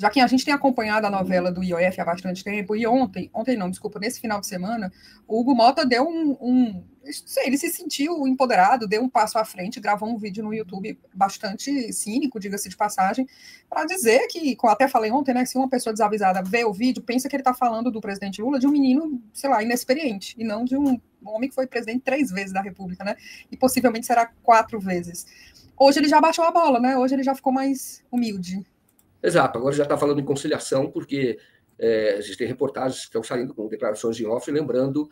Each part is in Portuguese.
já que a gente tem acompanhado a novela do IOF há bastante tempo, e ontem não, desculpa, nesse final de semana, o Hugo Motta deu ele se sentiu empoderado, deu um passo à frente, gravou um vídeo no YouTube bastante cínico, diga-se de passagem, para dizer que, como até falei ontem, né, se uma pessoa desavisada vê o vídeo, pensa que ele está falando do presidente Lula de um menino, sei lá, inexperiente, e não de um homem que foi presidente 3 vezes da República, né, e possivelmente será 4 vezes. Hoje ele já baixou a bola, né, hoje ele já ficou mais humilde. Exato, agora já está falando em conciliação, porque existem reportagens que estão saindo com declarações em off, lembrando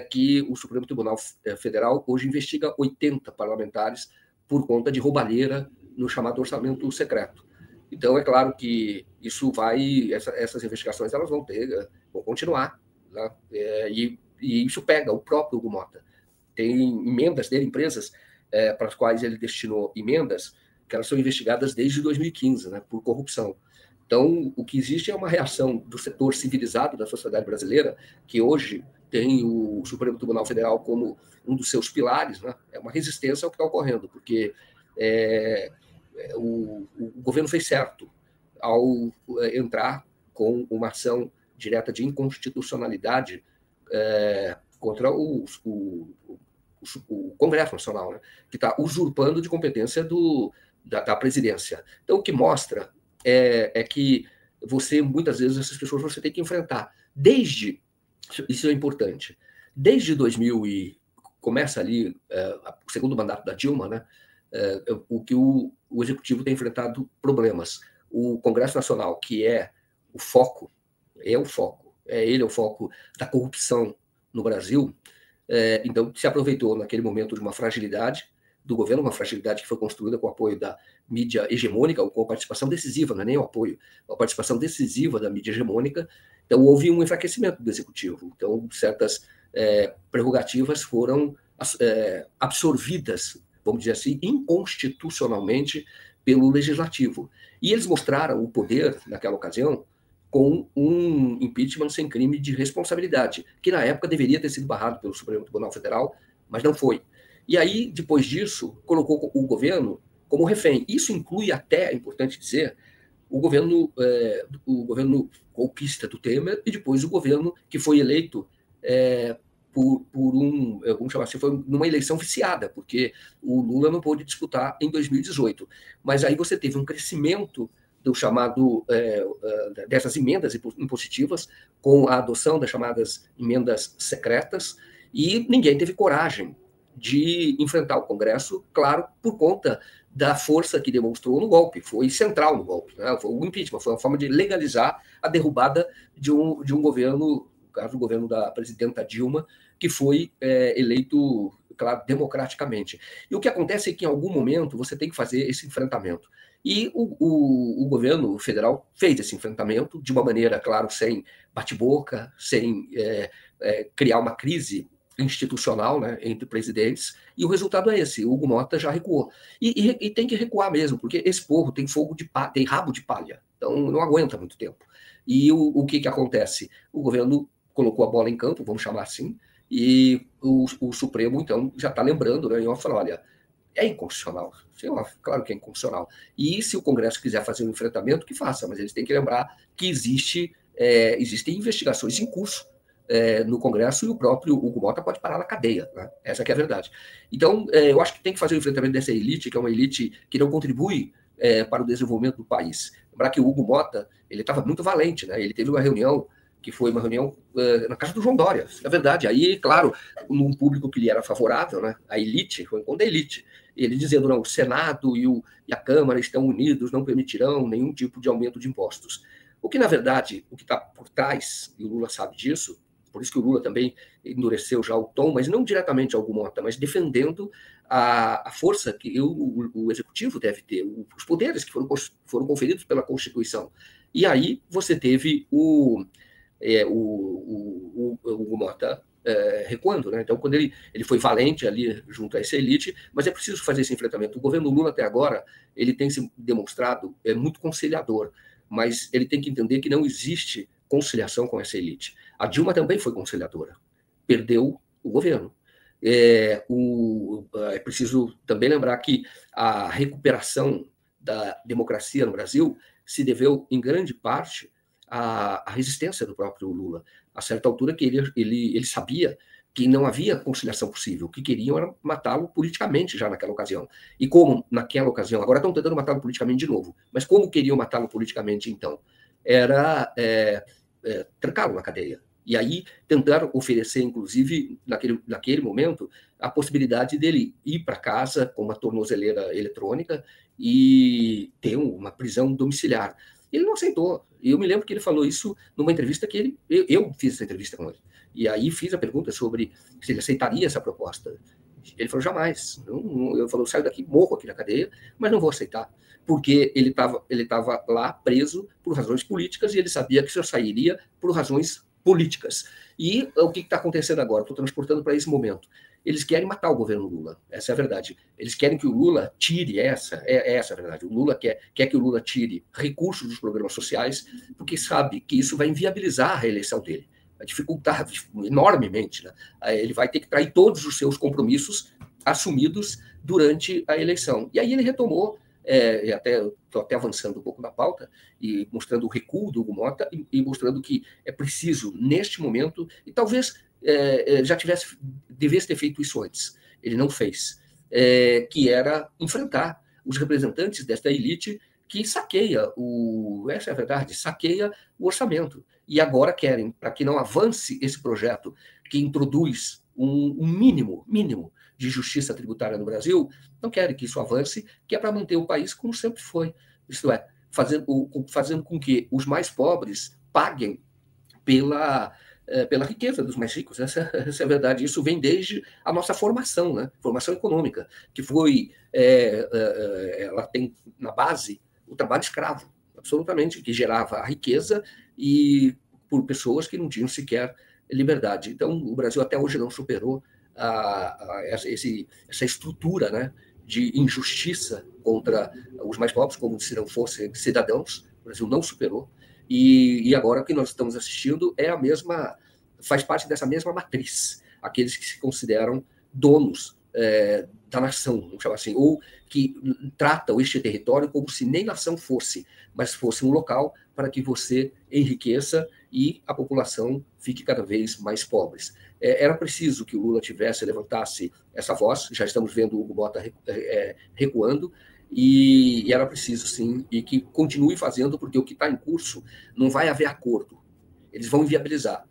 que o Supremo Tribunal Federal hoje investiga 80 parlamentares por conta de roubalheira no chamado orçamento secreto. Então, é claro que isso essas investigações elas vão continuar, né? E isso pega o próprio Hugo Motta. Tem emendas dele, empresas para as quais ele destinou emendas, que elas são investigadas desde 2015, né, por corrupção. Então, o que existe é uma reação do setor civilizado da sociedade brasileira, que hoje tem o Supremo Tribunal Federal como um dos seus pilares, né? É uma resistência ao que está ocorrendo, porque o governo fez certo ao entrar com uma ação direta de inconstitucionalidade contra o Congresso Nacional, né? Que está usurpando de competência da presidência. Então, o que mostra é que muitas vezes, essas pessoas você tem que enfrentar. Isso é importante, desde 2000 começa ali o segundo mandato da Dilma, né? O Executivo tem enfrentado problemas. O Congresso Nacional, que é o foco da corrupção no Brasil, então se aproveitou naquele momento de uma fragilidade do governo, uma fragilidade que foi construída com o apoio da mídia hegemônica, com a participação decisiva, não é nem o apoio, a participação decisiva da mídia hegemônica. Então, houve um enfraquecimento do executivo. Então, certas prerrogativas foram absorvidas, vamos dizer assim, inconstitucionalmente pelo legislativo. E eles mostraram o poder, naquela ocasião, com um impeachment sem crime de responsabilidade, que na época deveria ter sido barrado pelo Supremo Tribunal Federal, mas não foi. E aí, depois disso, colocou o governo como refém. Isso inclui até, é importante dizer, o governo golpista do Temer e depois o governo que foi eleito vamos chamar assim, foi numa eleição viciada, porque o Lula não pôde disputar em 2018. Mas aí você teve um crescimento do chamado dessas emendas impositivas, com a adoção das chamadas emendas secretas, e ninguém teve coragem de enfrentar o Congresso, claro, por conta da força que demonstrou no golpe. Foi central no golpe, né? Foi o impeachment, foi uma forma de legalizar a derrubada de um governo, no caso, o governo da presidenta Dilma, que foi eleito, claro, democraticamente. E o que acontece é que, em algum momento, você tem que fazer esse enfrentamento. E o governo federal fez esse enfrentamento de uma maneira, claro, sem bate-boca, sem criar uma crise institucional, né, entre presidentes, e o resultado é esse: o Hugo Motta já recuou. E tem que recuar mesmo, porque esse povo tem tem rabo de palha, então não aguenta muito tempo. E o que acontece? O governo colocou a bola em campo, vamos chamar assim, e o Supremo, então, já está lembrando, né, e falou, olha, é inconstitucional. Claro que é inconstitucional. E se o Congresso quiser fazer um enfrentamento, que faça, mas eles têm que lembrar que existem investigações em curso no Congresso, e o próprio Hugo Motta pode parar na cadeia, né? Essa que é a verdade. Então, eu acho que tem que fazer o enfrentamento dessa elite, que é uma elite que não contribui para o desenvolvimento do país. Lembrar que o Hugo Motta, ele estava muito valente, né? Ele teve uma reunião, que foi uma reunião na casa do João Dória, é verdade. Aí, claro, num público que lhe era favorável, né? A elite, foi um encontro da elite. Ele dizendo, não, o Senado e a Câmara estão unidos, não permitirão nenhum tipo de aumento de impostos. O que, na verdade, o que está por trás, e o Lula sabe disso, por isso que o Lula também endureceu já o tom, mas não diretamente ao Hugo Motta, mas defendendo a força que o Executivo deve ter, os poderes que foram conferidos pela Constituição. E aí você teve o Hugo Motta recuando, né? Então, quando ele foi valente ali junto a essa elite, mas é preciso fazer esse enfrentamento. O governo Lula, até agora, ele tem se demonstrado muito conciliador, mas ele tem que entender que não existe conciliação com essa elite. A Dilma também foi conciliadora, perdeu o governo. É preciso também lembrar que a recuperação da democracia no Brasil, se deveu, em grande parte, à resistência do próprio Lula. A certa altura que ele sabia que não havia conciliação possível, o que queriam era matá-lo politicamente já naquela ocasião. E como naquela ocasião, agora estão tentando matá-lo politicamente de novo, mas como queriam matá-lo politicamente então? Era trancá-lo na cadeia. E aí tentaram oferecer, inclusive, naquele momento, a possibilidade dele ir para casa com uma tornozeleira eletrônica e ter uma prisão domiciliar. Ele não aceitou. E eu me lembro que ele falou isso numa entrevista que eu fiz essa entrevista com ele. E aí fiz a pergunta sobre se ele aceitaria essa proposta. Ele falou, jamais. Eu falei, saio daqui, morro aqui na cadeia, mas não vou aceitar. Porque ele estava lá preso por razões políticas e ele sabia que só sairia por razões políticas. E o que está acontecendo agora? Estou transportando para esse momento. Eles querem matar o governo Lula, essa é a verdade. Eles querem que o Lula tire essa a verdade. O Lula quer que o Lula tire recursos dos programas sociais, porque sabe que isso vai inviabilizar a reeleição dele, vai dificultar enormemente, né? Ele vai ter que trair todos os seus compromissos assumidos durante a eleição. E aí ele retomou, estou até avançando um pouco na pauta, e mostrando o recuo do Hugo Mota, e mostrando que é preciso, neste momento, e talvez devesse ter feito isso antes, ele não fez, que era enfrentar os representantes desta elite que saqueia essa é a verdade, saqueia o orçamento. E agora querem, para que não avance esse projeto que introduz um mínimo de justiça tributária no Brasil, não querem que isso avance, que é para manter o país como sempre foi. Isto é, fazendo com que os mais pobres paguem pela riqueza dos mais ricos. Essa é a verdade. Isso vem desde a nossa formação, né? Formação econômica, que foi, ela tem na base o trabalho escravo, absolutamente, que gerava a riqueza e por pessoas que não tinham sequer liberdade. Então, o Brasil até hoje não superou essa estrutura, né, de injustiça contra os mais pobres, como se não fossem cidadãos. O Brasil não superou. E agora o que nós estamos assistindo faz parte dessa mesma matriz. Aqueles que se consideram donos da nação, vamos chamar assim, ou que tratam este território como se nem nação fosse, mas fosse um local para que você enriqueça e a população fique cada vez mais pobre. Era preciso que o Lula levantasse essa voz, já estamos vendo o Hugo Mota recuando, e era preciso, sim, e que continue fazendo, porque o que está em curso não vai haver acordo, eles vão inviabilizar.